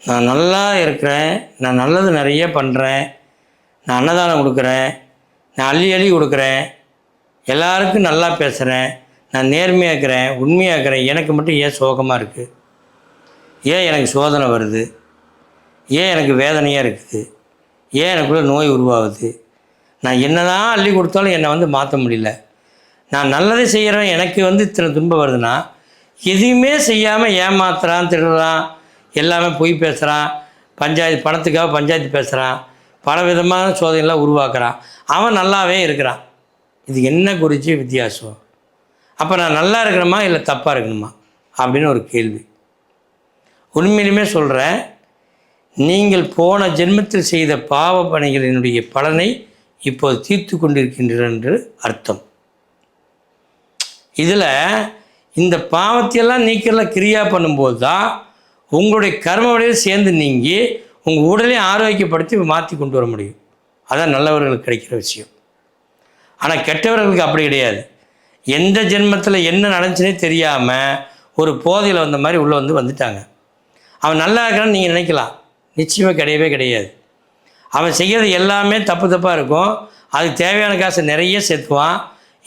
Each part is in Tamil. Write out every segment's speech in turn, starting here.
நான் நல்லா இருக்கிறேன், நான் நல்லது நிறைய பண்ணுறேன், நான் அன்னதானம் கொடுக்குறேன், நான் அள்ளி அள்ளி கொடுக்குறேன், எல்லாருக்கும் நல்லா பேசுகிறேன், நான் நேர்மையாக இருக்கிறேன், உண்மையாக இருக்கிறேன், எனக்கு மட்டும் ஏன் சோகமாக இருக்குது, ஏன் எனக்கு சோதனை வருது, ஏன் எனக்கு வேதனையாக இருக்குது, ஏன் எனக்குள்ளே நோய் உருவாகுது, நான் என்ன தான் அள்ளி கொடுத்தாலும் என்னை வந்து மாற்ற முடியல, நான் நல்லதை செய்கிறவன் எனக்கு வந்து இத்தனை துன்பம் வருதுன்னா எதுவுமே செய்யாமல் ஏமாத்துறான், திருடுறான், எல்லாமே பொய் பேசுகிறான், பணத்துக்காக பஞ்சாயத்து பேசுகிறான், பல விதமான சோதனைலாம் உருவாக்குறான், அவன் நல்லாவே இருக்கிறான். இது என்ன குறித்து வித்தியாசம்? அப்போ நான் நல்லா இருக்கணுமா இல்லை தப்பாக இருக்கணுமா அப்படின்னு ஒரு கேள்வி. உண்மையிலுமே சொல்கிறேன், நீங்கள் போன ஜென்மத்தில் செய்த பாவ பணிகளினுடைய பலனை இப்போது தீர்த்து கொண்டிருக்கின்றன என்று அர்த்தம். இதில் இந்த பாவத்தையெல்லாம் நீக்கிறல கிரியா பண்ணும்போது தான் உங்களுடைய கர்ம வழியில் சேர்ந்து நீங்கி உங்கள் உடலை ஆரோக்கியப்படுத்தி மாற்றி கொண்டு வர முடியும். அதான் நல்லவர்களுக்கு கிடைக்கிற விஷயம். ஆனால் கெட்டவர்களுக்கு அப்படி கிடையாது. எந்த ஜென்மத்தில் என்ன நடந்துச்சுனே தெரியாமல் ஒரு போதையில் வந்த மாதிரி உள்ளே வந்துட்டாங்க. அவன் நல்லா இருக்கிறான்னு நீங்கள் நினைக்கலாம், நிச்சயமாக கிடையவே கிடையாது. அவன் செய்கிறது எல்லாமே தப்பாக இருக்கும். அதுக்கு தேவையான காசை நிறைய சேர்த்துவான்,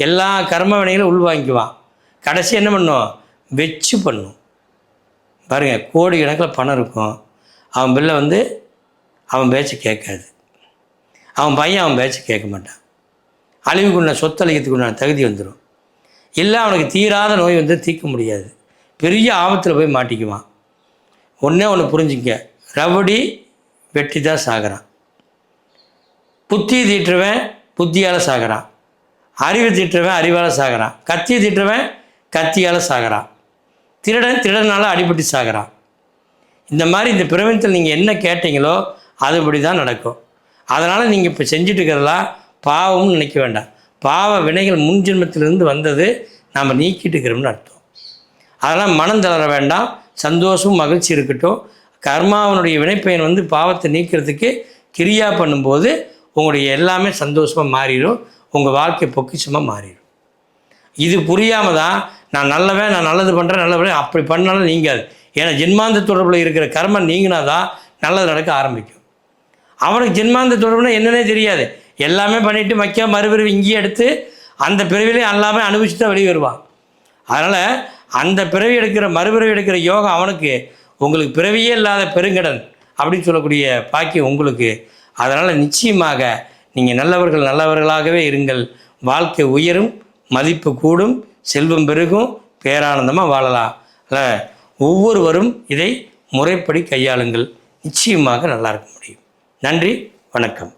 எல்லா கர்ம வினைகளும் உள்வாங்கிக்குவான். கடைசி என்ன பண்ணும்? வெச்சு பண்ணும். பாருங்கள், கோடி கணக்கில் பணம் இருக்கும், அவன் பிள்ளை அவன் பேச்சு கேட்காது, அவன் பையன் அவன் பேச்சு கேட்க மாட்டான், அழிவுக்குள்ள சொத்தளிக்கிறதுக்குண்டான தகுதி வந்துடும். இல்லை அவனுக்கு தீராத நோய் தீர்க்க முடியாது, பெரிய ஆபத்தில் போய் மாட்டிக்குவான். ஒன்று புரிஞ்சுக்க, ரவுடி வெட்டி தான் சாகிறான், புத்தி தீட்டுறவன் புத்தியால் சாகிறான், அறிவு தீட்டுறவன் அறிவால் சாகிறான், கத்தி தீட்டுறவன் கத்தியால் சாகிறான், திருடனால் அடிபட்டு சாகிறான். இந்த மாதிரி இந்த பிரபஞ்சத்தில் நீங்கள் என்ன கேட்டீங்களோ அதுபடி தான் நடக்கும். அதனால் நீங்கள் இப்போ செஞ்சுட்டு இருக்கிறதெல்லாம் பாவம்னு நினைக்க வேண்டாம். பாவ வினைகள் முன் ஜென்மத்திலிருந்து வந்தது, நாம் நீக்கிட்டு இருக்கிறோம்னு அர்த்தம். அதெல்லாம் மனம் தளர வேண்டாம், சந்தோஷமும் மகிழ்ச்சி இருக்கட்டும். கர்மாவனுடைய வினைப்பயன் பாவத்தை நீக்கிறதுக்கு கிரியா பண்ணும்போது உங்களுடைய எல்லாமே சந்தோஷமாக மாறிடும், உங்கள் வாழ்க்கை பொக்கிஷமாக மாறிடும். இது புரியாமல் தான் நான் நல்லவன், நான் நல்லது பண்ணுறேன், நல்லவன் அப்படி பண்ணாலும் நீங்காது. ஏன்னா ஜென்மாந்த தொடர்பில் இருக்கிற கர்மம் நீங்கினா தான் நல்லது நடக்க ஆரம்பிக்கும். அவனுக்கு ஜென்மாந்த தொடர்புனா என்னன்னே தெரியாது, எல்லாமே பண்ணிவிட்டு மக்கியா மறுபிறவி இங்கேயே எடுத்து அந்த பிறவிலையும் எல்லாமே அனுபவிச்சு தான் வெளியே வருவான். அதனால் அந்த பிறவி எடுக்கிற மறுபிறவி எடுக்கிற யோகம் அவனுக்கு, உங்களுக்கு பிறவியே இல்லாத பெருங்கடன் அப்படின்னு சொல்லக்கூடிய பாக்கியம் உங்களுக்கு. அதனால் நிச்சயமாக நீங்கள் நல்லவர்களாகவே இருங்கள். வாழ்க்கை உயரும், மதிப்பு கூடும், செல்வம் பெருகும், பேரானந்தமாக வாழலாம். அதில் ஒவ்வொருவரும் இதை முறைப்படி கையாளுங்கள், நிச்சயமாக நல்லா இருக்க முடியும். நன்றி, வணக்கம்.